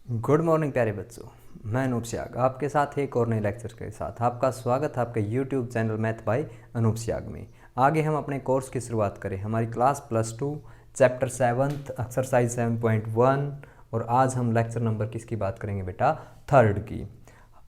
Good morning प्यारे बच्चों। मैं अनूप सियाग आपके साथ एक और नए लेक्चर के साथ आपका स्वागत है आपके YouTube channel math by Anoop Siyag में। आगे हम अपने कोर्स की शुरुआत करें। हमारी क्लास +2 चैप्टर 7 एक्सरसाइज 7.1 और आज हम लेक्चर नंबर किसकी बात करेंगे बेटा, थर्ड की।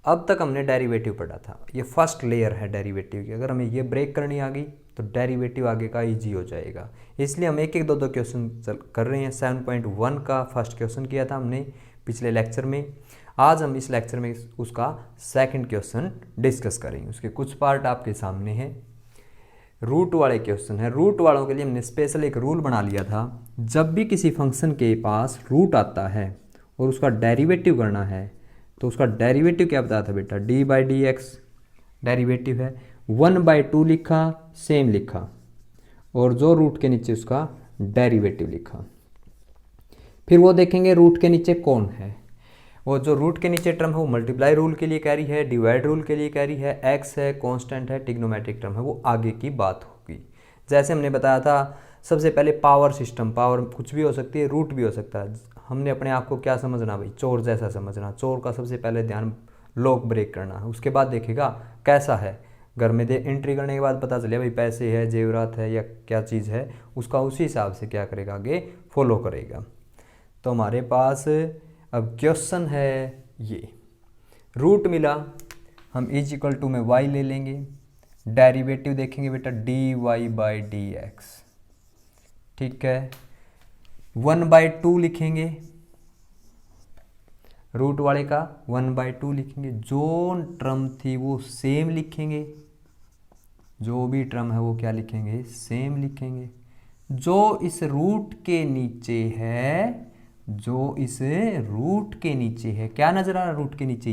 अब तक हमने डेरिवेटिव पढ़ा था, ये फर्स्ट लेयर है डेरिवेटिव की। अगर हमें ये ब्रेक करनी आ गई तो डेरिवेटिव आगे का इजी हो जाएगा। इसलिए हम एक एक दो क्वेश्चन कर रहे हैं। 7.1 का फर्स्ट क्वेश्चन किया था हमने पिछले लेक्चर में। आज हम इस लेक्चर में उसका सेकंड क्वेश्चन डिस्कस करेंगे। उसके कुछ पार्ट आपके सामने हैं। रूट वाले क्वेश्चन है। रूट वालों के लिए हमने स्पेशल एक रूल बना लिया था। जब भी किसी फंक्शन के पास रूट आता है और उसका डेरिवेटिव करना है तो उसका डेरिवेटिव क्या बताया था बेटा, d/dx डेरिवेटिव है। 1/2 लिखा, सेम लिखा, और जो रूट के नीचे उसका डेरिवेटिव लिखा। फिर वो देखेंगे रूट के नीचे कौन है। वो जो रूट के नीचे टर्म है वो मल्टीप्लाई रूल के लिए कैरी है, डिवाइड रूल के लिए कैरी है, एक्स है, कांस्टेंट है, ट्रिग्नोमेट्रिक टर्म है, वो आगे की बात होगी। जैसे हमने बताया था सबसे पहले पावर सिस्टम, पावर कुछ भी हो सकती है, रूट भी हो सकता है। हमने अपने आप को क्या समझना भाई, चोर जैसा समझना। चोर का सबसे पहले ध्यान लॉक ब्रेक करना है, उसके बाद देखेगा कैसा है। घर में एंट्री करने के बाद पता चले भाई पैसे है, जेवरात है या क्या चीज़ है, उसका उसी हिसाब से क्या करेगा, आगे फॉलो करेगा। तो हमारे पास अब क्वेश्चन है ये, रूट मिला, हम = में y ले लेंगे। डेरिवेटिव देखेंगे बेटा dy/dx, ठीक है। 1/2 लिखेंगे, रूट वाले का 1/2 लिखेंगे। जो टर्म थी वो सेम लिखेंगे, जो भी टर्म है वो क्या लिखेंगे, सेम लिखेंगे। जो इस रूट के नीचे है, जो इस रूट के नीचे है, क्या नजर आ रहा है रूट के नीचे,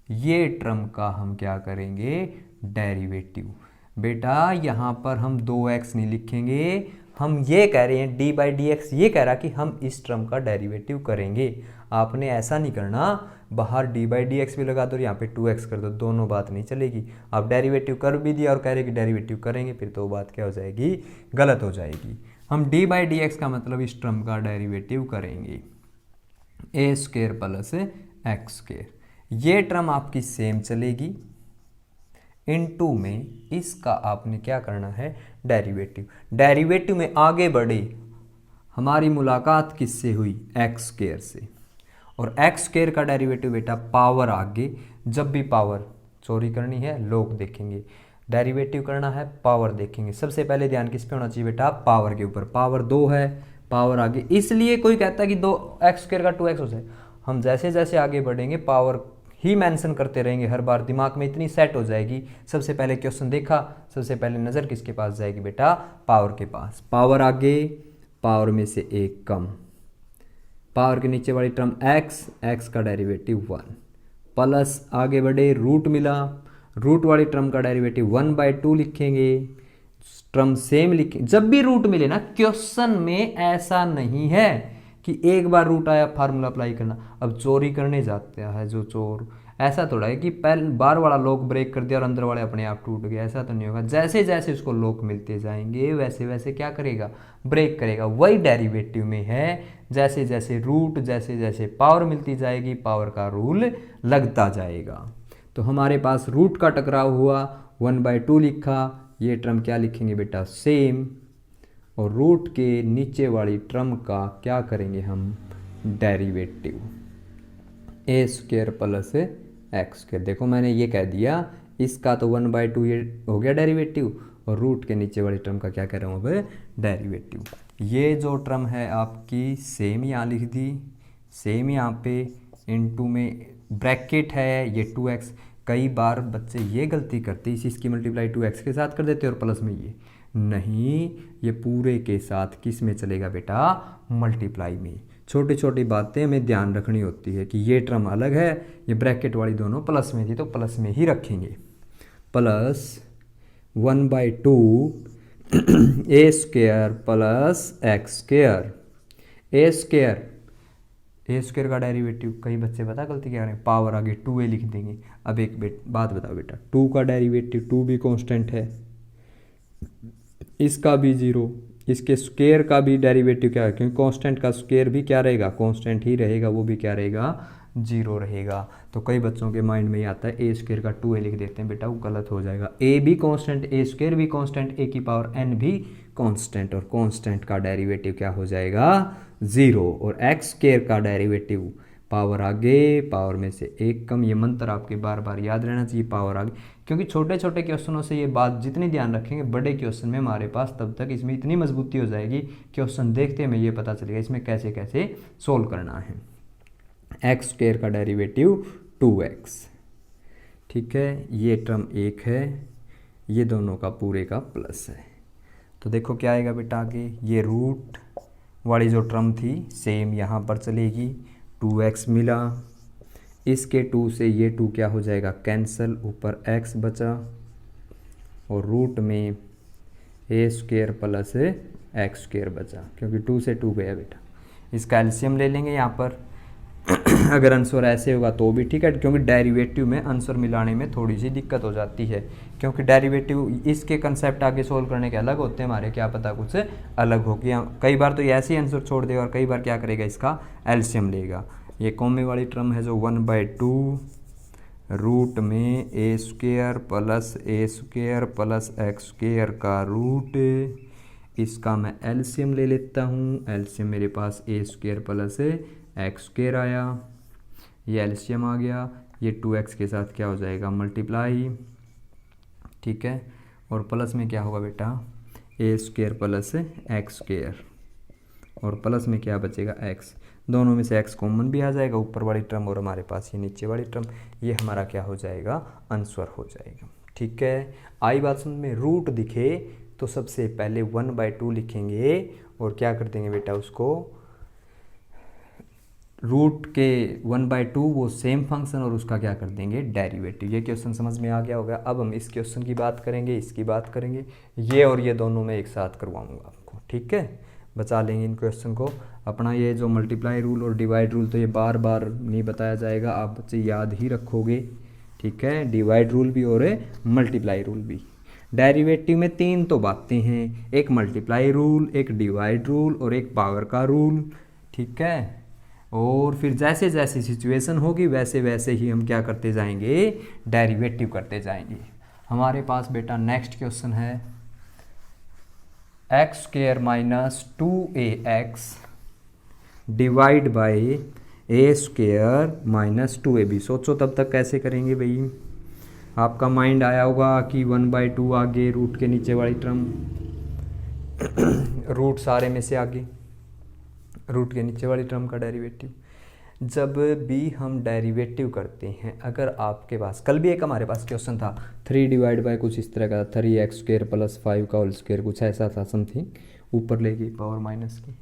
ये टर्म का हम क्या करेंगे, डेरिवेटिव। बेटा यहां पर हम 2x नहीं लिखेंगे, हम ये कह रहे हैं d/dx, ये कह रहा कि हम इस टर्म का डेरिवेटिव करेंगे। आपने ऐसा नहीं करना बाहर d/dx भी लगा दो और यहाँ पे 2x कर दो, दोनों बात नहीं चलेगी। आप डेरिवेटिव कर भी दिया और कह रहे कि डेरिवेटिव करेंगे, फिर तो बात क्या हो जाएगी, गलत हो जाएगी। हम d/dx का मतलब इस टर्म का डेरिवेटिव करेंगे, a² + x²। ये टर्म आपकी सेम चलेगी। इनटू में इसका आपने क्या करना है, डेरिवेटिव। डेरिवेटिव में आगे बढ़े, हमारी मुलाकात किससे हुई, x² से। और x² का डेरिवेटिव बेटा पावर आगे, जब भी पावर चोरी करनी है लोग देखेंगे, डेरिवेटिव करना है पावर देखेंगे। सबसे पहले ध्यान किस पे होना चाहिए बेटा, पावर के ऊपर। पावर 2 है, पावर आगे, इसलिए कोई कहता है कि 2x² का 2x हो जाए। हम जैसे जैसे आगे बढ़ेंगे पावर ही मेंशन करते रहेंगे, हर बार दिमाग में इतनी सेट हो जाएगी। सबसे पहले क्वेश्चन देखा, सबसे पहले नज़र किसके पास जाएगी बेटा, पावर के पास। पावर आगे, पावर में से एक कम, पावर के नीचे वाली टर्म x का डेरिवेटिव 1, प्लस आगे बढ़े, रूट मिला, रूट वाली टर्म का डेरिवेटिव 1/2 लिखेंगे। टर्म सेम लिखेंगे। जब भी रूट मिले ना, क्वेश्चन में ऐसा नहीं है कि एक बार रूट आया फार्मूला अप्लाई करना। अब चोरी करने जाता है जो चोर, ऐसा थोड़ा है कि पहले बार वाला लॉक ब्रेक कर दिया और अंदर वाले अपने आप टूट गए, ऐसा तो नहीं होगा। जैसे जैसे उसको लॉक मिलते जाएंगे वैसे वैसे क्या करेगा, ब्रेक करेगा। वही डेरिवेटिव में है, जैसे जैसे रूट, जैसे जैसे पावर मिलती जाएगी, पावर का रूल लगता जाएगा। तो हमारे पास रूट का टकराव हुआ, 1/2 लिखा, ये टर्म क्या लिखेंगे बेटा, सेम। और रूट के नीचे वाली टर्म का क्या करेंगे हम, डेरिवेटिव, a² + x²। देखो मैंने ये कह दिया, इसका तो 1/2 ये हो गया डेरिवेटिव, और रूट के नीचे वाली टर्म का क्या कह रहा हूँ अब, डेरिवेटिव। ये जो टर्म है आपकी सेम यहाँ लिख दी, सेम यहाँ पे, इनटू में ब्रैकेट है ये 2x। कई बार बच्चे ये गलती करते, इसकी मल्टीप्लाई 2x के साथ कर देते और प्लस में ये नहीं, ये पूरे के साथ किस में चलेगा बेटा, मल्टीप्लाई में। छोटी छोटी बातें हमें ध्यान रखनी होती है कि ये टर्म अलग है, ये ब्रैकेट वाली दोनों प्लस में थी तो प्लस में ही रखेंगे। Plus 1/2 a² + x²। a² का डेरिवेटिव, कई बच्चे पता गलती क्या करें, पावर आगे 2a लिख देंगे। अब एक बात बताओ बेटा, 2 का डेरिवेटिव, 2 भी कांस्टेंट है, इसका भी 0, इसके स्क्वायर का भी डेरिवेटिव क्या है, क्योंकि कांस्टेंट का स्क्वायर भी क्या रहेगा, कांस्टेंट ही रहेगा, वो भी क्या रहेगा, 0 रहेगा। तो कई बच्चों के माइंड में ही आता है ए स्क्वायर का 2a लिख देते हैं, बेटा वो गलत हो जाएगा। ए भी कांस्टेंट, ए स्क्वायर भी कांस्टेंट, ए की पावर n भी कांस्टेंट, और कांस्टेंट का डेरिवेटिव क्या हो जाएगा, 0। और एक्स स्क्वायर का डेरिवेटिव पावर आगे, पावर में से एक कम, ये मंत्र आपके बार बार याद रहना चाहिए, पावर आगे, क्योंकि छोटे छोटे क्वेश्चनों से ये बात जितनी ध्यान रखेंगे, बड़े क्वेश्चन में हमारे पास तब तक इसमें इतनी मजबूती हो जाएगी, क्वेश्चन देखते में ये पता चलेगा इसमें कैसे कैसे सोल्व करना है। एक्स स्क्वायर का डेरिवेटिव 2x, ठीक है, ये टर्म एक है, ये दोनों का पूरे का प्लस है। तो देखो क्या आएगा बेटा आगे, ये रूट वाली जो टर्म थी सेम यहाँ पर चलेगी, 2x मिला, इसके 2 से ये 2 क्या हो जाएगा, कैंसल, ऊपर x बचा, और रूट में a square plus x square बचा, क्योंकि 2 से 2 गया बेटा। इसका एलसीएम ले लेंगे यहाँ पर अगर आंसर ऐसे होगा तो भी ठीक है, क्योंकि डेरिवेटिव में आंसर मिलाने में थोड़ी सी दिक्कत हो जाती है, क्योंकि डेरिवेटिव इसके कंसेप्ट आगे सोल्व करने के अलग होते हैं हमारे, क्या पता कुछ अलग हो गया, कई बार तो ये ऐसे ही आंसर छोड़ देगा और कई बार क्या करेगा, इसका एलसीएम लेगा। ये कॉमे वाली टर्म है जो 1/2 रूट में ए स्क्वायर प्लस एक्स स्क्वायर का रूट, इसका मैं एलसीएम ले लेता हूँ। एलसीएम मेरे पास ए स्क्वायर प्लस एक्स स्क्वायर आया, ये एलसीएम आ गया, ये 2x के साथ क्या हो जाएगा, मल्टीप्लाई, ठीक है, और प्लस में क्या होगा बेटा, ए स्क्वायर प्लस एक्स स्क्वायर, और प्लस में क्या बचेगा, x, दोनों में से x कॉमन भी आ जाएगा, ऊपर वाली टर्म और हमारे पास ये नीचे वाली टर्म, ये हमारा क्या हो जाएगा, आंसर हो जाएगा। ठीक है, आई बात समझ में। रूट दिखे तो सबसे पहले 1/2 लिखेंगे और क्या कर देंगे बेटा, उसको रूट के 1/2 वो सेम फंक्शन और उसका क्या कर देंगे, डेरिवेटिव। ये क्वेश्चन समझ में आ गया होगा। अब हम इस क्वेश्चन की बात करेंगे, इसकी बात करेंगे, ये और ये दोनों में एक साथ करवाऊंगा आपको, ठीक है, बचा लेंगे इन क्वेश्चन को। अपना ये जो मल्टीप्लाई रूल और डिवाइड रूल तो ये बार बार नहीं बताया जाएगा, आप बच्चे याद ही रखोगे, ठीक है, डिवाइड रूल भी और मल्टीप्लाई रूल भी। डेरिवेटिव में 3 तो बातें हैं, एक मल्टीप्लाई रूल, एक डिवाइड रूल और एक पावर का रूल, ठीक है। और फिर जैसे जैसे सिचुएशन होगी वैसे वैसे ही हम क्या करते जाएंगे, डेरिवेटिव करते जाएंगे। हमारे पास बेटा नेक्स्ट क्वेश्चन है x square minus 2ax divide by A square minus 2ab। सोचो तब तक कैसे करेंगे भाई, आपका माइंड आया होगा कि 1/2 आगे, रूट के नीचे वाली टर्म रूट सारे में से आगे, रूट के नीचे वाली टर्म का डेरिवेटिव। जब भी हम डेरिवेटिव करते हैं, अगर आपके पास कल भी एक हमारे पास क्वेश्चन था 3 डिवाइड बाय कुछ इस तरह का, 3x स्क्वायर प्लस 5 का होल स्क्वायर, कुछ ऐसा था समथिंग, ऊपर लेके पावर माइनस की।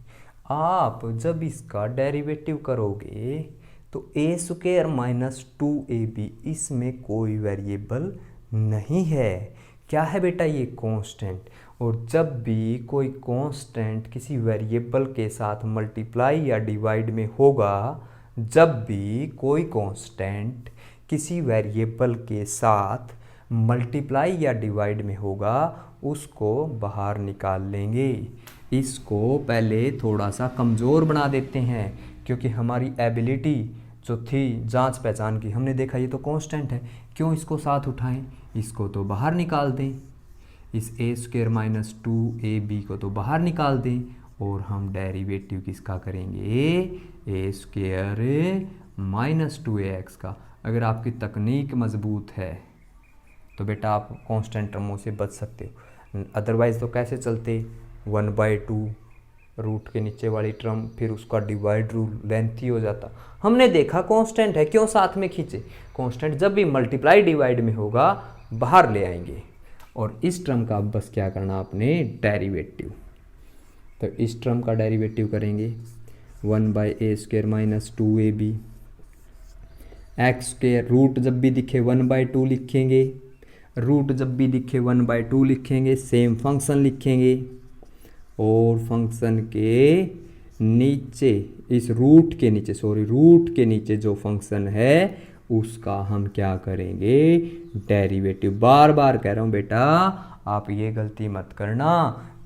आप जब इसका डेरिवेटिव करोगे तो ए स्क्वायर माइनस 2ab, इसमें कोई वेरिएबल नहीं है, क्या है बेटा, ये कांस्टेंट। और जब भी कोई कांस्टेंट किसी वेरिएबल के साथ मल्टीप्लाई या डिवाइड में होगा, जब भी कोई कांस्टेंट किसी वेरिएबल के साथ मल्टीप्लाई या डिवाइड में होगा, उसको बाहर निकाल लेंगे। इसको पहले थोड़ा सा कमज़ोर बना देते हैं, क्योंकि हमारी एबिलिटी जो थी जांच पहचान की, हमने देखा ये तो कांस्टेंट है, क्यों इसको साथ उठाएं, इसको तो बाहर निकाल दें, इस ए स्क्वायर माइनस 2ab को तो बाहर निकाल दें, और हम डेरिवेटिव किसका करेंगे, ए स्क्वायर माइनस 2ax का। अगर आपकी तकनीक मजबूत है तो बेटा आप कांस्टेंट टर्मों से बच सकते हो, अदरवाइज़ तो कैसे चलते, 1/2 रूट के नीचे वाली टर्म, फिर उसका डिवाइड रूल लेंथी हो जाता। हमने देखा कांस्टेंट है, क्यों साथ में खींचे, कांस्टेंट जब भी मल्टीप्लाई डिवाइड में होगा बाहर ले आएंगे, और इस टर्म का बस क्या करना आपने, डेरिवेटिव। तो इस टर्म का डेरिवेटिव करेंगे 1/a square minus 2ab, x square, root जब भी दिखे 1/2 लिखेंगे, रूट जब भी दिखे 1/2 लिखेंगे, सेम फंक्शन लिखेंगे, और फंक्शन के नीचे, इस रूट के नीचे, रूट के नीचे जो फंक्शन है उसका हम क्या करेंगे, डेरिवेटिव। बार बार कह रहा हूँ बेटा, आप ये गलती मत करना,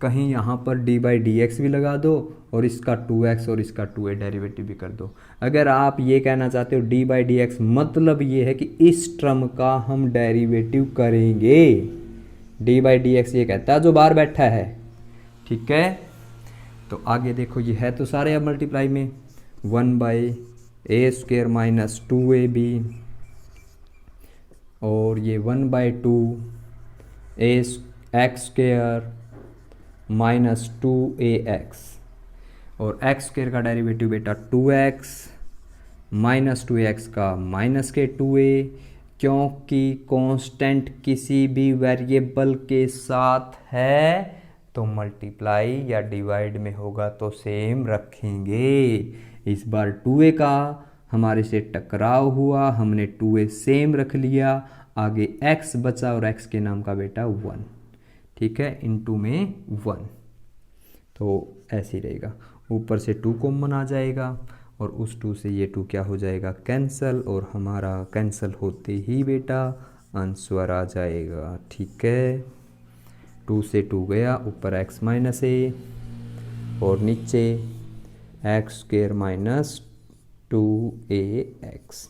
कहीं यहाँ पर डी बाई डी एक्स भी लगा दो और इसका 2x और इसका 2a डेरिवेटिव भी कर दो। अगर आप ये कहना चाहते हो डी बाई डी एक्स, मतलब ये है कि इस टर्म का हम डेरिवेटिव करेंगे। डी बाई डी एक्स ये कहता है जो बाहर बैठा है, ठीक है। तो आगे देखो, ये है तो सारे अब मल्टीप्लाई में 1/a² माइनस 2ab और ये 1/2x² माइनस 2ax और x² का डेरिवेटिव बेटा 2x माइनस 2x का माइनस के 2a, क्योंकि कांस्टेंट किसी भी वेरिएबल के साथ है तो मल्टीप्लाई या डिवाइड में होगा तो सेम रखेंगे। इस बार 2a का हमारे से टकराव हुआ, हमने 2a सेम रख लिया, आगे x बचा और x के नाम का बेटा 1, ठीक है, इनटू में 1, तो ऐसे ही रहेगा। ऊपर से 2 कॉमन आ जाएगा और उस 2 से ये 2 क्या हो जाएगा, कैंसल, और हमारा कैंसल होते ही बेटा आंसर आ जाएगा, ठीक है। 2 से 2 गया, ऊपर x माइनस a और नीचे x² माइनस 2ax,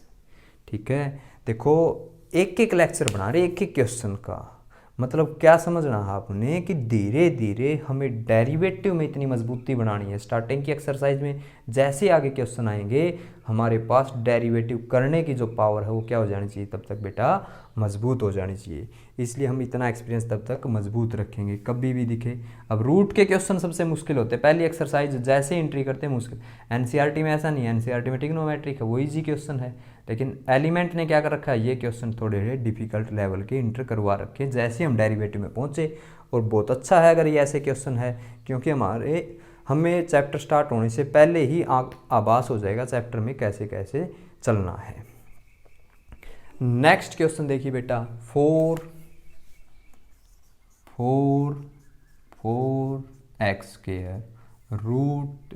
ठीक है। देखो एक एक लेक्चर बना रहे, एक एक क्वेश्चन का, मतलब क्या समझना है आपने कि धीरे धीरे हमें डेरिवेटिव में इतनी मजबूती बनानी है। स्टार्टिंग की एक्सरसाइज में जैसे आगे क्वेश्चन आएंगे हमारे पास डेरिवेटिव करने की जो पावर है वो क्या हो जानी चाहिए, तब तक बेटा मजबूत हो जानी चाहिए। इसलिए हम इतना एक्सपीरियंस तब तक मजबूत रखेंगे, कभी भी दिखे। अब रूट के क्वेश्चन सबसे मुश्किल होते हैं, पहली एक्सरसाइज जैसे एंट्री करते हैं मुश्किल। एनसीईआरटी में ऐसा नहीं है, एनसीईआरटी में ट्रिग्नोमेट्रिक है, वो ईजी क्वेश्चन है, लेकिन एलिमेंट ने क्या कर रखा है, ये क्वेश्चन थोड़े डिफिकल्ट लेवल के इंटर करवा रखे जैसे हम डेरिवेटिव में पहुंचे। और बहुत अच्छा है अगर ये ऐसे क्वेश्चन है, क्योंकि हमें चैप्टर स्टार्ट होने से पहले ही आभास हो जाएगा चैप्टर में कैसे कैसे चलना है। नेक्स्ट क्वेश्चन देखिए बेटा, 4 x² रूट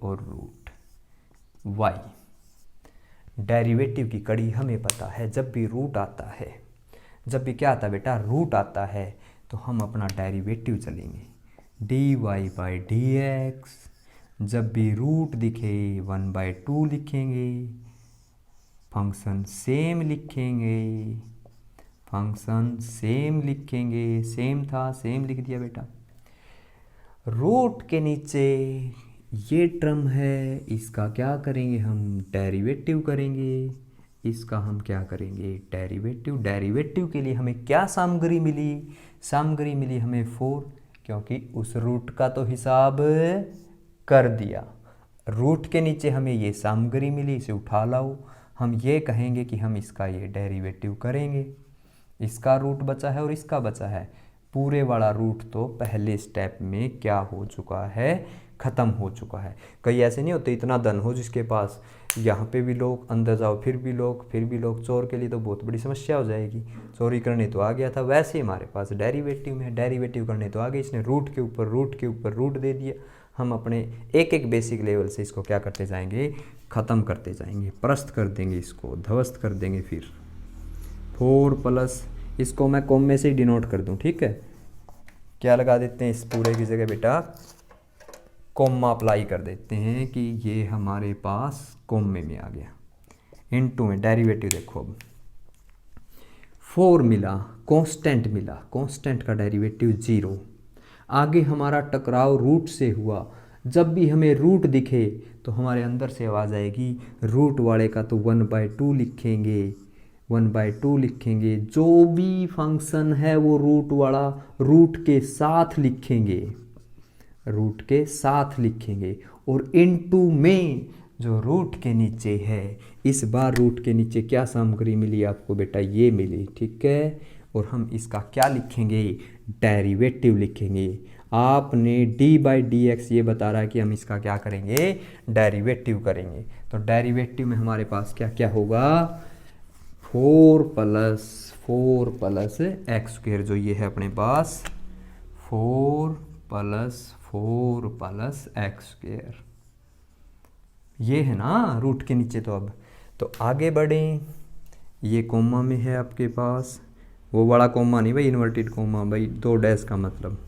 और रूट y। डेरिवेटिव की कड़ी हमें पता है, जब भी रूट आता है, जब भी क्या आता है बेटा, रूट आता है, तो हम अपना डेरिवेटिव चलेंगे dy/dx। जब भी रूट दिखे 1/2 लिखेंगे, फंक्शन सेम लिखेंगे, फंक्शन सेम लिखेंगे, सेम था सेम लिख दिया बेटा। रूट के नीचे ये टर्म है, इसका क्या करेंगे हम, डेरिवेटिव करेंगे। इसका हम क्या करेंगे, डेरिवेटिव। डेरिवेटिव के लिए हमें क्या सामग्री मिली, सामग्री मिली हमें 4, क्योंकि उस रूट का तो हिसाब कर दिया। रूट के नीचे हमें ये सामग्री मिली, इसे उठा लाओ। हम ये कहेंगे कि हम इसका ये डेरिवेटिव करेंगे। इसका रूट बचा है और इसका बचा है, पूरे वाला रूट तो पहले स्टेप में क्या हो चुका है, ख़त्म हो चुका है। कई ऐसे नहीं होते इतना धन हो जिसके पास, यहाँ पे भी लोग, अंदर जाओ फिर भी लोग, फिर भी लोग। चोर के लिए तो बहुत बड़ी समस्या हो जाएगी, चोरी करने तो आ गया था, वैसे हमारे पास डेरिवेटिव में डेरिवेटिव करने तो आ गए, इसने रूट के ऊपर रूट के ऊपर रूट दे दिया। हम अपने एक एक बेसिक लेवल से इसको क्या करते जाएंगे, ख़त्म करते जाएंगे, परस्त कर देंगे, इसको ध्वस्त कर देंगे। फिर 4 प्लस, इसको मैं कॉमे से ही डिनोट कर दूं, ठीक है। क्या लगा देते हैं इस पूरे की जगह बेटा, कॉमा अप्लाई कर देते हैं कि ये हमारे पास कॉमे में आ गया। इनटू में डेरिवेटिव देखो, अब 4 मिला, कांस्टेंट मिला, कांस्टेंट का डेरिवेटिव 0। आगे हमारा टकराव रूट से हुआ, जब भी हमें रूट दिखे तो हमारे अंदर से आवाज़ आएगी, रूट वाले का तो 1/2 लिखेंगे, 1/2 लिखेंगे। जो भी फंक्शन है वो रूट वाला रूट के साथ लिखेंगे, रूट के साथ लिखेंगे। और इनटू में जो रूट के नीचे है, इस बार रूट के नीचे क्या सामग्री मिली आपको बेटा, ये मिली, ठीक है। और हम इसका क्या लिखेंगे, डेरिवेटिव लिखेंगे। आपने d/dx ये बता रहा है कि हम इसका क्या करेंगे, डेरिवेटिव करेंगे। तो डेरिवेटिव में हमारे पास क्या क्या होगा, 4 प्लस x², जो ये है अपने पास 4 प्लस x², ये है ना रूट के नीचे। तो अब तो आगे बढ़ें, ये कोमा में है आपके पास, वो बड़ा कोमा नहीं भाई, इन्वर्टेड कोमा भाई, 2 डैश का मतलब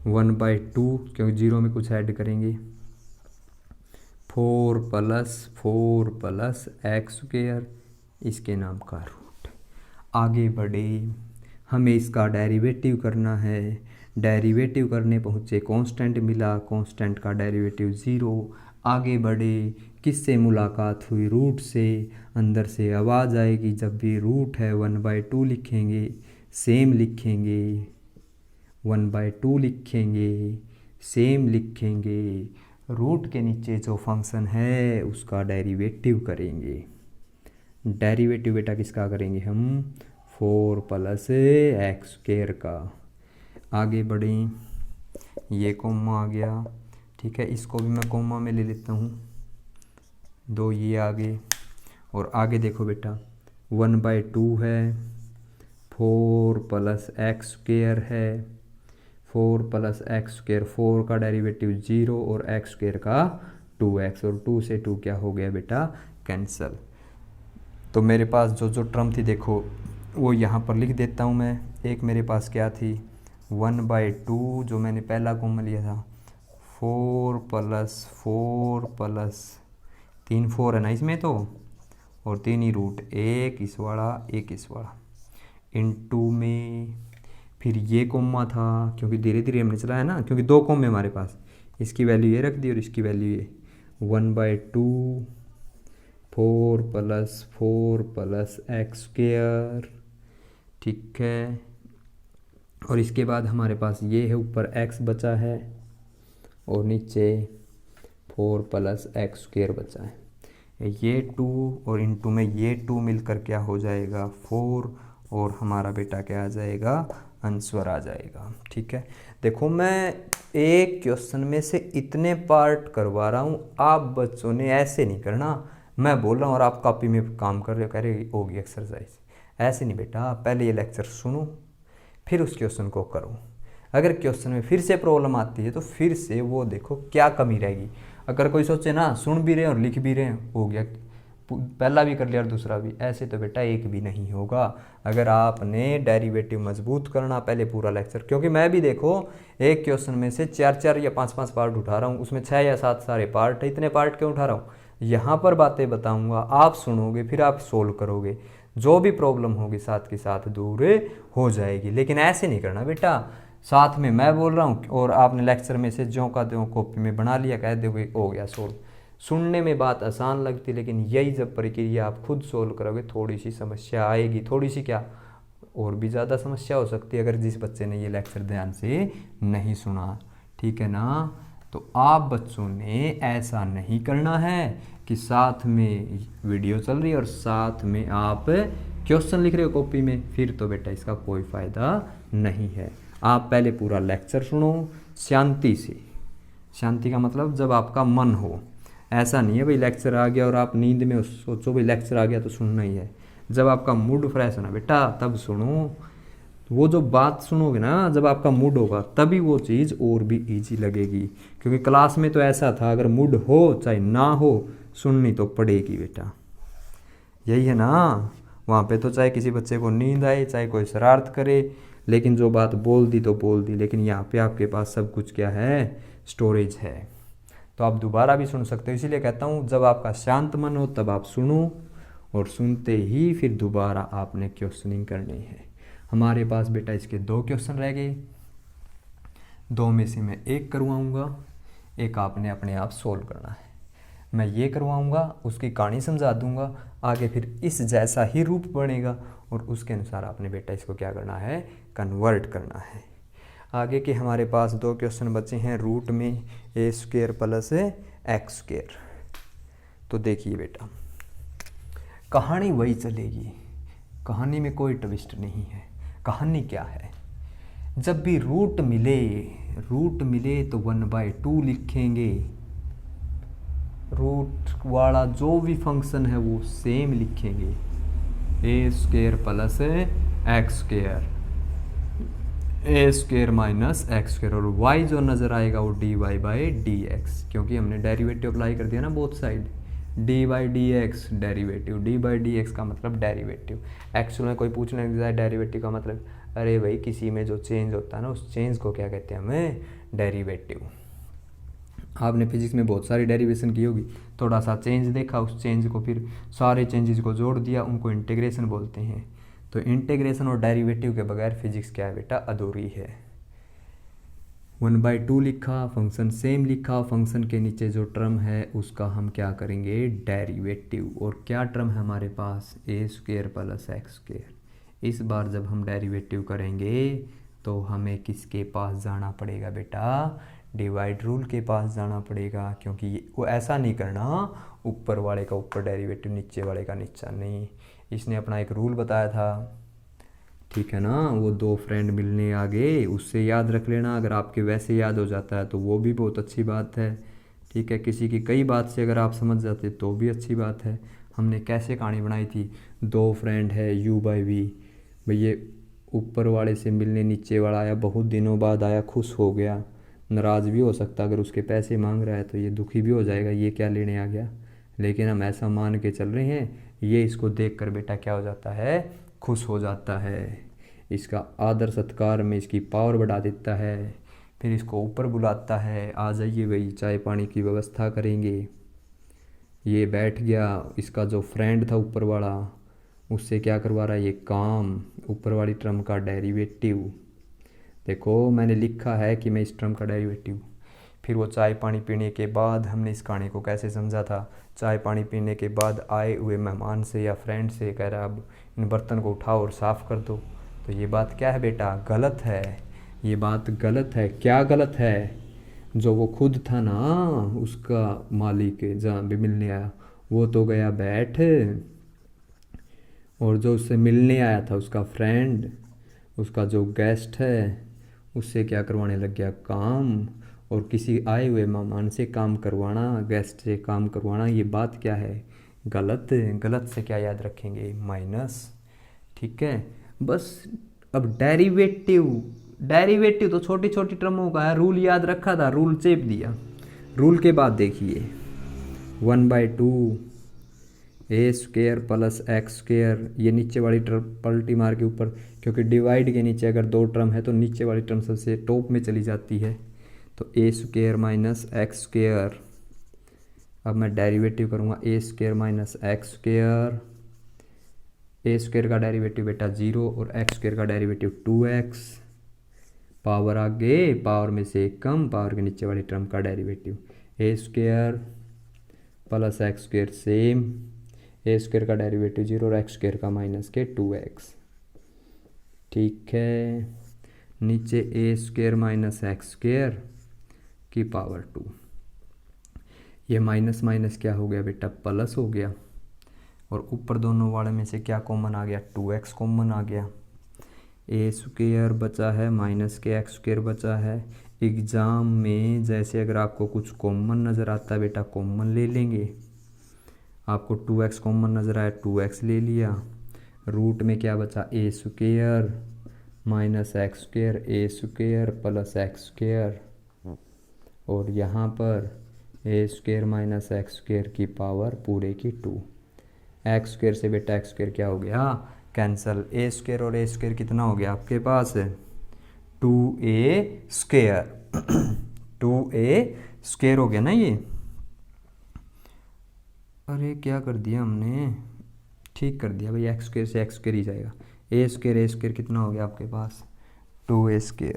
1/2 क्योंकि जीरो में कुछ ऐड करेंगे, 4 प्लस एक्स स्क्वायर, इसके नाम का रूट। आगे बढ़े, हमें इसका डेरिवेटिव करना है। डेरिवेटिव करने पहुँचे, कांस्टेंट मिला, कांस्टेंट का डेरिवेटिव 0। आगे बढ़े, किससे मुलाकात हुई? रूट से। अंदर से आवाज़ आएगी जब भी रूट है 1/2 लिखेंगे, सेम लिखेंगे, 1/2 लिखेंगे, सेम लिखेंगे। रूट के नीचे जो फंक्शन है उसका डेरिवेटिव करेंगे। डेरिवेटिव बेटा किसका करेंगे हम? 4 प्लस एक्स स्क्वायर का। आगे बढ़ें, ये कोमा आ गया, ठीक है, इसको भी मैं कोमा में ले लेता हूँ, 2 ये आगे। और आगे देखो बेटा 1/2 है, 4 प्लस एक्स स्क्वायर है, 4 प्लस एक्स स्क्वायर, 4 का डेरिवेटिव 0 और एक्स स्क्वायर का 2x, और 2 से 2 क्या हो गया बेटा? कैंसल। तो मेरे पास जो जो टर्म थी देखो वो यहाँ पर लिख देता हूँ मैं। एक मेरे पास क्या थी? 1/2 जो मैंने पहला कॉमन लिया था, 4 प्लस 3 4 है ना इसमें तो, और 3 ही रूट, एक इस वाला इनटू में, फिर ये कोमा था क्योंकि धीरे धीरे हमने चलाया ना, क्योंकि 2 कोमे हमारे पास, इसकी वैल्यू ये रख दी और इसकी वैल्यू ये, 1/2 4 प्लस एक्स स्क्वायर, ठीक है। और इसके बाद हमारे पास ये है, ऊपर x बचा है और नीचे 4 प्लस एक्स स्क्वायर बचा है। ये 2 और इन 2 में ये 2 मिलकर क्या हो जाएगा? 4, और हमारा बेटा क्या आ जाएगा? आंसर आ जाएगा, ठीक है। देखो मैं एक क्वेश्चन में से इतने पार्ट करवा रहा हूँ, आप बच्चों ने ऐसे नहीं करना, मैं बोल रहा हूँ और आप कॉपी में काम कर रहे हो, कह रहे होगी एक्सरसाइज। ऐसे नहीं बेटा, पहले ये लेक्चर सुनो फिर उस क्वेश्चन को करो। अगर क्वेश्चन में फिर से प्रॉब्लम आती है तो फिर से वो देखो क्या कमी रहेगी। अगर कोई सोचे ना सुन भी रहे हैं और लिख भी रहे हैं, हो गया, पहला भी कर लिया और दूसरा भी, ऐसे तो बेटा एक भी नहीं होगा। अगर आपने डेरिवेटिव मजबूत करना, पहले पूरा लेक्चर, क्योंकि मैं भी देखो एक क्वेश्चन में से 4 या 5 पार्ट उठा रहा हूँ, उसमें 6 या 7 सारे पार्ट है। इतने पार्ट क्यों उठा रहा हूँ? यहाँ पर बातें बताऊँगा, आप सुनोगे, फिर आप सोल्व करोगे, जो भी प्रॉब्लम होगी साथ के साथ दूर हो जाएगी। लेकिन ऐसे नहीं करना बेटा, साथ में मैं बोल रहा हूँ और आपने लेक्चर में से ज्यों का त्यों कॉपी में बना लिया, कह दोगे हो गया सोल्व। सुनने में बात आसान लगती, लेकिन यही जब प्रक्रिया आप खुद सोल्व करोगे थोड़ी सी समस्या आएगी, थोड़ी सी क्या और भी ज़्यादा समस्या हो सकती है अगर जिस बच्चे ने ये लेक्चर ध्यान से नहीं सुना, ठीक है ना। तो आप बच्चों ने ऐसा नहीं करना है कि साथ में वीडियो चल रही है और साथ में आप क्वेश्चन लिख रहे हो कॉपी में, फिर तो बेटा इसका कोई फ़ायदा नहीं है। आप पहले पूरा लेक्चर सुनो शांति से। शांति का मतलब जब आपका मन हो, ऐसा नहीं है भाई लेक्चर आ गया और आप नींद में सोचो भाई लेक्चर आ गया तो सुनना ही है। जब आपका मूड फ्रेश है ना बेटा तब सुनो। वो जो बात सुनोगे ना जब आपका मूड होगा तभी वो चीज़ और भी इजी लगेगी, क्योंकि क्लास में तो ऐसा था अगर मूड हो चाहे ना हो सुननी तो पड़ेगी बेटा, यही है ना। वहाँ पे तो चाहे किसी बच्चे को नींद आए, चाहे कोई शरारत करे, लेकिन जो बात बोल दी तो बोल दी। लेकिन यहाँ पे आपके पास सब कुछ क्या है? स्टोरेज है, तो आप दोबारा भी सुन सकते हो। इसीलिए कहता हूँ जब आपका शांत मन हो तब आप सुनो, और सुनते ही फिर दोबारा आपने क्वेश्चनिंग करनी है। हमारे पास बेटा इसके 2 क्वेश्चन रह गए, 2 में से मैं एक करवाऊँगा, एक आपने अपने आप सोल्व करना है। मैं ये करवाऊँगा, उसकी कहानी समझा दूँगा, आगे फिर इस जैसा ही रूप बनेगा और उसके अनुसार आपने बेटा इसको क्या करना है? कन्वर्ट करना है। आगे के हमारे पास 2 क्वेश्चन बचे हैं रूट में, ए स्क्वायर प्लस एक्स स्क्वायर। तो देखिए बेटा कहानी वही चलेगी, कहानी में कोई ट्विस्ट नहीं है। कहानी क्या है? जब भी रूट मिले तो 1/2 लिखेंगे, रूट वाला जो भी फंक्शन है वो सेम लिखेंगे, ए square plus X square, A square minus X square, और वाई जो नज़र आएगा वो dy/dx, क्योंकि हमने डेरिवेटिव अप्लाई कर दिया ना both side, dy/dx derivative, dy/dx का मतलब डेरिवेटिव। एक्चुअल में कोई पूछने लग जाए डेरिवेटिव का मतलब अरे भाई किसी में जो चेंज होता है ना उस चेंज को क्या कहते हैं हमें, डेरिवेटिव। आपने फिजिक्स में बहुत सारी डेरिवेशन की होगी, थोड़ा सा चेंज देखा, उस चेंज को फिर सारे चेंजेस को जोड़ दिया, उनको इंटीग्रेशन बोलते हैं। तो इंटीग्रेशन और डेरिवेटिव के बगैर फिजिक्स क्या है बेटा, अधूरी है। 1/2 लिखा, फंक्शन सेम लिखा, फंक्शन के नीचे जो टर्म है उसका हम क्या करेंगे, डेरिवेटिव। और क्या टर्म है हमारे पास, a² + x²। इस बार जब हम डेरिवेटिव करेंगे तो हमें किसके पास जाना पड़ेगा बेटा, डिवाइड रूल के पास जाना पड़ेगा, क्योंकि वो ऐसा नहीं करना ऊपर वाले का ऊपर डेरिवेटिव नीचे वाले का नीचा, नहीं। इसने अपना एक रूल बताया था, ठीक है ना, वो दो फ्रेंड मिलने आ गए, उससे याद रख लेना। अगर आपके वैसे याद हो जाता है तो वो भी बहुत अच्छी बात है, ठीक है। किसी की कई बात से अगर आप समझ जाते तो भी अच्छी बात है। हमने कैसे कहानी बनाई थी, दो फ्रेंड है u/v, भाई ये ऊपर वाले से मिलने नीचे वाला आया, बहुत दिनों बाद आया, खुश हो गया, नाराज़ भी हो सकता, अगर उसके पैसे मांग रहा है तो ये दुखी भी हो जाएगा, ये क्या लेने आ गया। लेकिन हम ऐसा मान के चल रहे हैं, ये इसको देख कर बेटा क्या हो जाता है, खुश हो जाता है, इसका आदर सत्कार में इसकी पावर बढ़ा देता है, फिर इसको ऊपर बुलाता है, आ जाइए भाई चाय पानी की व्यवस्था करेंगे। ये बैठ गया, इसका जो फ्रेंड था ऊपर वाला उससे क्या करवा रहा है, ये काम, ऊपर वाली टर्म का डेरिवेटिव। देखो मैंने लिखा है कि मैं इस टर्म का डेरिवेटिव। फिर वो चाय पानी पीने के बाद, हमने इस कहानी को कैसे समझा था, चाय पानी पीने के बाद आए हुए मेहमान से या फ्रेंड से कह रहा अब इन बर्तन को उठाओ और साफ़ कर दो। तो ये बात क्या है बेटा, गलत है, ये बात गलत है। क्या गलत है, जो वो खुद था ना उसका मालिक जहाँ भी मिलने आया, वो तो गया बैठ, और जो उससे मिलने आया था उसका फ्रेंड, उसका जो गेस्ट है, उससे क्या करवाने लग गया, काम। और किसी आए हुए मेहमान से काम करवाना, गेस्ट से काम करवाना, ये बात क्या है, गलत। गलत से क्या याद रखेंगे, माइनस, ठीक है। बस अब डेरिवेटिव, डेरिवेटिव तो छोटी छोटी टर्मों का है, रूल याद रखा था, रूल चेप दिया। रूल के बाद देखिए 1/2 a² + x², ये नीचे वाली टर्म पलटी मार के ऊपर, क्योंकि डिवाइड के नीचे अगर दो टर्म है तो नीचे वाली टर्म सबसे टॉप में चली जाती है, तो a² - x²। अब मैं डेरिवेटिव करूँगा a² - x², a² का डेरिवेटिव बेटा 0 और x² का डेरिवेटिव 2x, पावर आगे, पावर में से एक कम, पावर के नीचे वाली टर्म का derivative a² + x² same, a² का डेरिवेटिव 0 और x² का -2x, ठीक है। नीचे a² - x² की पावर 2, ये माइनस माइनस क्या हो गया बेटा, प्लस हो गया, और ऊपर दोनों वाले में से क्या कॉमन आ गया, 2x कॉमन आ गया। a² बचा है माइनस के x² बचा है। एग्ज़ाम में जैसे अगर आपको कुछ कॉमन नज़र आता है बेटा, कॉमन ले लेंगे। आपको 2x कॉमन नज़र आया, 2x ले लिया। रूट में क्या बचा, a² - x² a² + x², और यहाँ पर a² - x² की पावर पूरे की 2। x² से बेटा x² क्या हो गया, कैंसल। a² और a² कितना हो गया आपके पास, 2a²। 2a² हो गया ना ये, अरे क्या कर दिया हमने, ठीक कर दिया भाई, x² से x² ही जाएगा। a² कितना हो गया आपके पास, 2a²,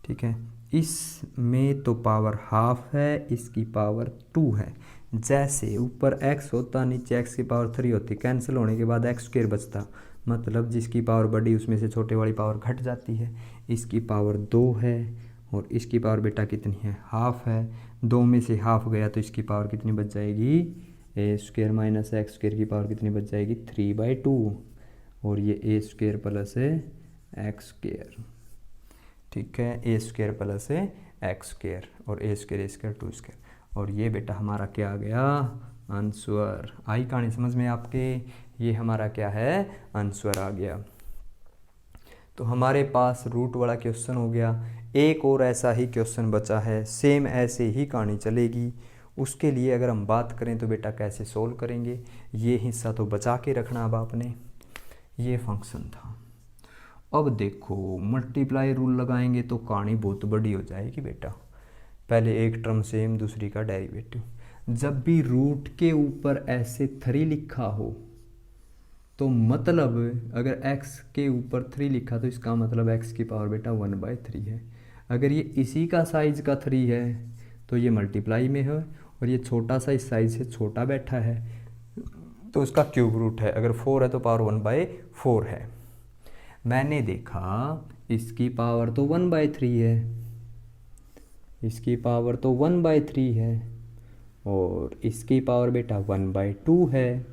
ठीक है। इसमें तो पावर हाफ है, इसकी पावर 2 है। जैसे ऊपर x होता, नीचे x की पावर 3 होती, कैंसिल होने के बाद x² बचता, मतलब जिसकी पावर बड़ी उसमें से छोटे वाली पावर घट जाती है। इसकी पावर 2 है और इसकी पावर बेटा कितनी है, हाफ है। 2 में से हाफ गया तो इसकी पावर कितनी बच जाएगी, a² - x² की पावर कितनी बच जाएगी, 3/2, और ये a² + x², ठीक है। a² + x², और a² 2², और ये बेटा हमारा क्या आ गया, आंसर। आई कहानी समझ में आपके, ये हमारा क्या है, आंसर आ गया। तो हमारे पास रूट वाला क्वेश्चन हो गया। एक और ऐसा ही क्वेश्चन बचा है, सेम ऐसे ही कहानी चलेगी। उसके लिए अगर हम बात करें तो बेटा कैसे सोल्व करेंगे, ये हिस्सा तो बचा के रखना अब आपने, ये फंक्शन था। अब देखो मल्टीप्लाई रूल लगाएंगे तो कहानी बहुत बड़ी हो जाएगी बेटा। पहले एक टर्म सेम, दूसरी का डेरिवेटिव। जब भी रूट के ऊपर ऐसे 3 लिखा हो तो मतलब अगर x के ऊपर 3 लिखा तो इसका मतलब x की पावर बेटा 1/3 है। अगर ये इसी का साइज का 3 है तो ये मल्टीप्लाई में है, और ये छोटा सा इस साइज से छोटा बैठा है तो उसका क्यूब रूट है। अगर 4 है तो पावर 1/4 है। मैंने देखा इसकी पावर तो 1/3 है, इसकी पावर तो 1/3 है, और इसकी पावर बेटा 1/2 है।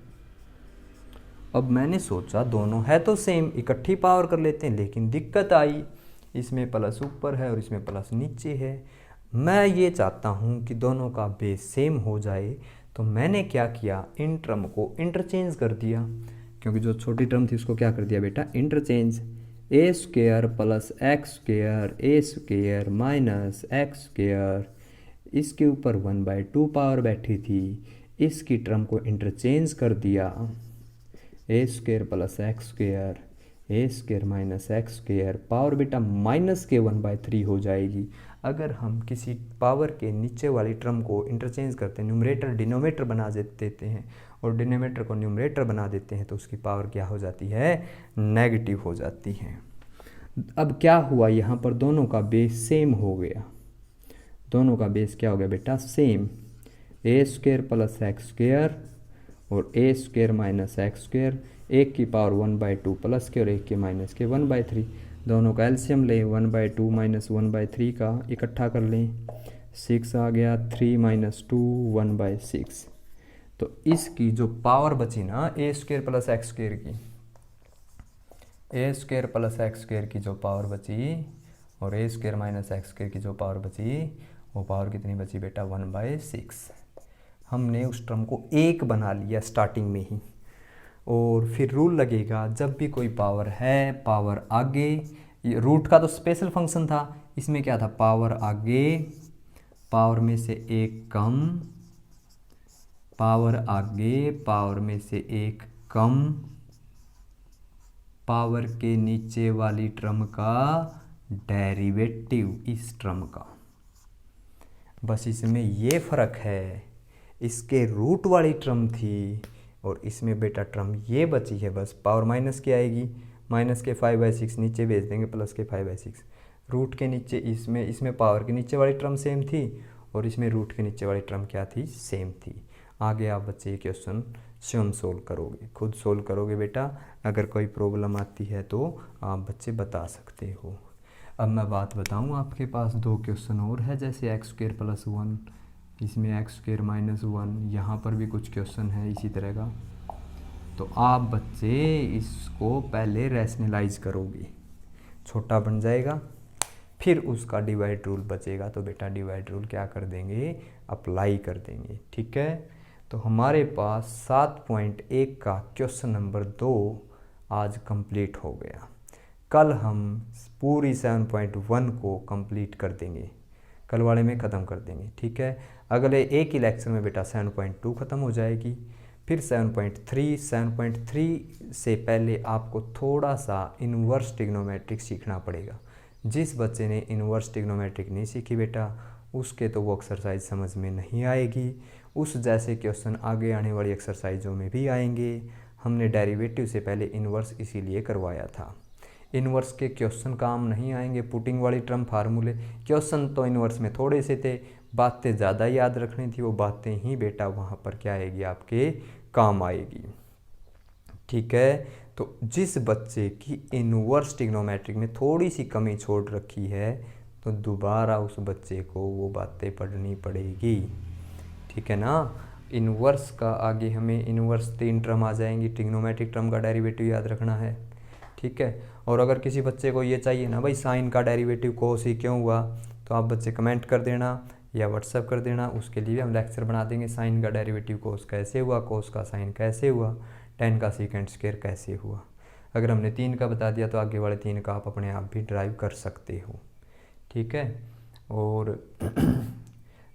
अब मैंने सोचा दोनों है तो सेम, इकट्ठी पावर कर लेते हैं, लेकिन दिक्कत आई, इसमें प्लस ऊपर है और इसमें प्लस नीचे है। मैं ये चाहता हूँ कि दोनों का बेस सेम हो जाए, तो मैंने क्या किया, इन टर्म को इंटरचेंज कर दिया, क्योंकि जो छोटी टर्म थी उसको क्या कर दिया बेटा, interchange. A square plus X square, A square minus X square, इसके ऊपर 1/2 पावर बैठी थी, इसकी टर्म को इंटरचेंज कर दिया। A square plus X square, A square minus X square, power beta minus के 1/3 हो जाएगी। अगर हम किसी पावर के नीचे वाली टर्म को इंटरचेंज करते हैं, न्यूमरेटर डिनोमिनेटर बना देते हैं और डिनोमिनेटर को न्यूमरेटर बना देते हैं, तो उसकी पावर क्या हो जाती है, नेगेटिव हो जाती है। अब क्या हुआ, यहाँ पर दोनों का बेस सेम हो गया। दोनों का बेस क्या हो गया बेटा, सेम। ए स्क्वायर प्लस एक्स स्क्वायर और ए स्क्वायर माइनस एक्स स्क्वायर, एक की पावर 1/2 प्लस के और एक के माइनस के 1/3। दोनों का एलसीएम लें, 1/2 माइनस 1/3 का इकट्ठा कर लें, 6 आ गया, 3 माइनस 2 1/6। तो इसकी जो पावर बची ना ए स्क्वायर प्लस एक्स स्क्वायर की, ए स्क्वायर प्लस एक्स स्क्वायर की जो पावर बची और ए स्क्वायर माइनस एक्स स्क्वायर की जो पावर बची, वो पावर कितनी बची बेटा, 1/6। हमने उस टर्म को 1 बना लिया स्टार्टिंग में ही। और फिर रूल लगेगा, जब भी कोई पावर है, पावर आगे, रूट का तो स्पेशल फंक्शन था, इसमें क्या था, पावर आगे, पावर में से 1 कम, पावर आगे, पावर में से 1 कम, पावर के नीचे वाली टर्म का डेरिवेटिव इस टर्म का। बस इसमें ये फ़र्क है, इसके रूट वाली टर्म थी और इसमें बेटा टर्म ये बची है, बस पावर माइनस की आएगी, माइनस के 5/6 नीचे भेज देंगे, प्लस के 5/6। रूट के नीचे इसमें पावर के नीचे वाली टर्म सेम थी और इसमें रूट के नीचे वाली टर्म क्या थी, सेम थी। आगे आप बच्चे क्वेश्चन स्वयं सोल्व करोगे, खुद सोल्व करोगे बेटा। अगर कोई प्रॉब्लम आती है तो आप बच्चे बता सकते हो। अब मैं बात बताऊँ, आपके पास 2 क्वेश्चन और है, जैसे एक्स स्क्वायर प्लस 1, इसमें एक्स स्क्वायर माइनस 1, यहाँ पर भी कुछ क्वेश्चन है इसी तरह का। तो आप बच्चे इसको पहले रैशनलाइज करोगे, छोटा बन जाएगा, फिर उसका डिवाइड रूल बचेगा, तो बेटा डिवाइड रूल क्या कर देंगे, अप्लाई कर देंगे। ठीक है, तो हमारे पास 7.1 का क्वेश्चन नंबर 2 आज कंप्लीट हो गया। कल हम पूरी 7.1 को कंप्लीट कर देंगे, कल वाले में ख़त्म कर देंगे। ठीक है, अगले एक ही लेक्चर में बेटा 7.2 ख़त्म हो जाएगी, फिर 7.3। 7.3 से पहले आपको थोड़ा सा इन्वर्स ट्रिग्नोमेट्रिक सीखना पड़ेगा। जिस बच्चे ने इन्वर्स ट्रिग्नोमेट्रिक नहीं सीखी बेटा, उसके तो वो एक्सरसाइज समझ में नहीं आएगी। उस जैसे क्वेश्चन आगे आने वाली एक्सरसाइजों में भी आएंगे। हमने डेरिवेटिव से पहले इन्वर्स इसीलिए करवाया था। इन्वर्स के क्वेश्चन काम नहीं आएंगे, पुटिंग वाली टर्म फार्मूले, क्वेश्चन तो इन्वर्स में थोड़े से थे, बातें ज़्यादा याद रखनी थी, वो बातें ही बेटा वहाँ पर क्या आएगी, आपके काम आएगी। ठीक है, तो जिस बच्चे की इन्वर्स ट्रिग्नोमेट्रिक में थोड़ी सी कमी छोड़ रखी है, तो दोबारा उस बच्चे को वो बातें पढ़नी पड़ेगी। ठीक है ना, इन्वर्स का आगे हमें इन्वर्स 3 टर्म आ जाएंगी, ट्रिग्नोमेट्रिक टर्म का डेरिवेटिव याद रखना है। ठीक है, और अगर किसी बच्चे को ये चाहिए ना भाई साइन का डेरिवेटिव कोस ही क्यों हुआ, तो आप बच्चे कमेंट कर देना या व्हाट्सएप कर देना, उसके लिए हम लेक्चर बना देंगे। साइन का डेरिवेटिव कोस कैसे हुआ, कोस का साइन कैसे हुआ, tan का सेकेंड स्क्वायर कैसे हुआ। अगर हमने 3 का बता दिया तो आगे वाले 3 का आप अपने आप भी ड्राइव कर सकते हो। ठीक है, और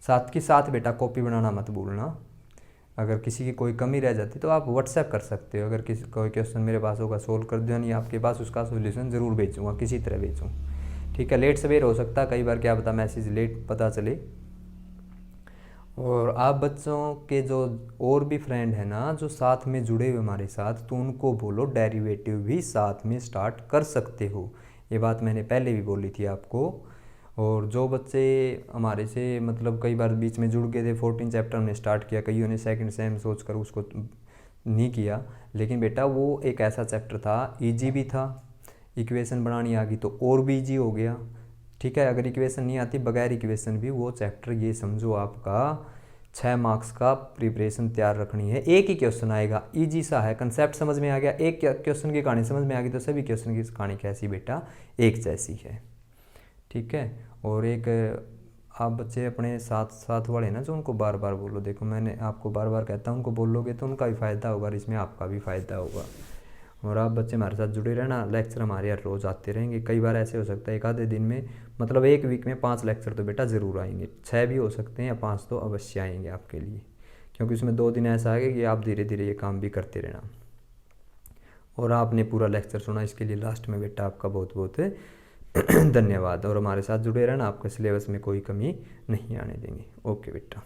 साथ के साथ बेटा कॉपी बनाना मत भूलना। अगर किसी की कोई कमी रह जाती तो आप व्हाट्सएप कर सकते हो। अगर किसी कोई क्वेश्चन मेरे पास होगा सोल्व कर दो, यानी आपके पास उसका सोल्यूशन ज़रूर भेजूँगा, किसी तरह भेजूँ। ठीक है, लेट सवेर हो सकता है, कई बार क्या पता मैसेज लेट पता चले। और आप बच्चों के जो और भी फ्रेंड है ना जो साथ में जुड़े हुए हमारे साथ, तो उनको बोलो डेरिवेटिव भी साथ में स्टार्ट कर सकते हो। ये बात मैंने पहले भी बोली थी आपको। और जो बच्चे हमारे से मतलब कई बार बीच में जुड़ गए थे, 14 चैप्टर हमने स्टार्ट किया, कईयों ने सेकंड सेम सोच कर उसको नहीं किया, लेकिन बेटा वो एक ऐसा चैप्टर था, ईजी भी था, इक्वेशन बनानी आ गई तो और भी ईजी हो गया। ठीक है, अगर इक्वेशन नहीं आती, बगैर इक्वेशन भी वो चैप्टर, ये समझो आपका 6 मार्क्स का प्रिपरेशन तैयार रखनी है। एक ही क्वेश्चन आएगा, इजी सा है, कंसेप्ट समझ में आ गया, एक क्वेश्चन की कहानी समझ में आ गई तो सभी क्वेश्चन की कहानी कैसी बेटा एक जैसी है। ठीक है, और एक आप बच्चे अपने साथ साथ वाले ना जो उनको बार बार बोलो, देखो मैंने आपको बार बार कहता हूँ, उनको बोलोगे तो उनका भी फ़ायदा होगा और इसमें आपका भी फ़ायदा होगा। और आप बच्चे हमारे साथ जुड़े रहना, लेक्चर हमारे यार रोज़ आते रहेंगे। कई बार ऐसे हो सकता है एक आधे दिन में, मतलब एक वीक में 5 लेक्चर तो बेटा ज़रूर आएंगे, 6 भी हो सकते हैं या 5 तो अवश्य आएंगे आपके लिए, क्योंकि उसमें 2 दिन ऐसा आएगा कि आप धीरे धीरे ये काम भी करते रहना। और आपने पूरा लेक्चर सुना, इसके लिए लास्ट में बेटा आपका बहुत बहुत धन्यवाद। और हमारे साथ जुड़े रहना, आपके सिलेबस में कोई कमी नहीं आने देंगे। ओके बेटा।